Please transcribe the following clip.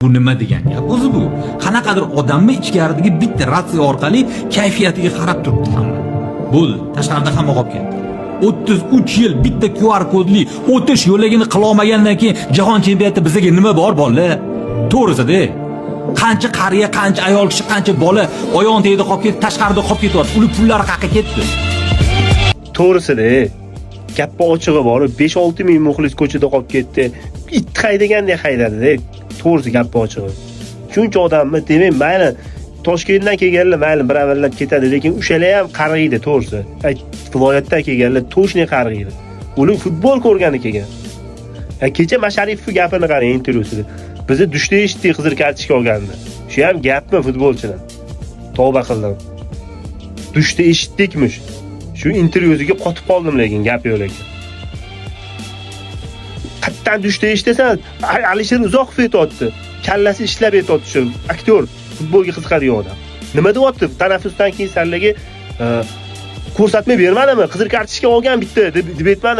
Bu nima degan gap o'zi bu? Qanaqadir odamni ichkaridagi bitta ratsiya orqali kayfiyatiga qarab turibdi hamma. Bo'ldi, tashqarida hamma qolib ketdi. 33 yil bitta QR kodli o'tish yo'lagini qila olmagandan keyin jahon chempionatida bizga nima bor bola? To'g'risida. Qancha qariya, qancha ayol kishi, qancha bola oyog'ini tagida qolib ketib, tashqarida qolib ketyapti. Ular pullari qayerga ketdi? To'g'risida. Gapni ochig'i bor, 5-6 ming muxlis ko'chada qolib ketdi. It haydagandek haydadi-da. To'g'risi gapni ochig'i. Shuncha odamni demak, mayli Toshkentdan kelganlar mayli bir avallab ketadi, lekin o'shalar ham qarg'iydi, to'g'risi. Viloyatdan kelganlar to'shni qarg'iydi. Ular futbol ko'rgani kelgan. Kecha Masharipov gapini qarang intervyusida. Bizni dushda eshitdik qizil kartochka olgandi. Shu ham gapmi futbolchilar? Tavba qildim. Dushda eshitdikmish. Shu intervyusiga qotib qoldim lekin gap yo'q ekan. Qattan dushda eshitasan, Alisher Uzoqov aytibdi. Kallasi ishlab aytibdi shu aktyor, futbolga qiziqadigan odam. Nima deyapti? Tanaffusdan keyin sallaga ko'rsatma bermadimi? Qizil kartochka olgan bitta deb aytmadi.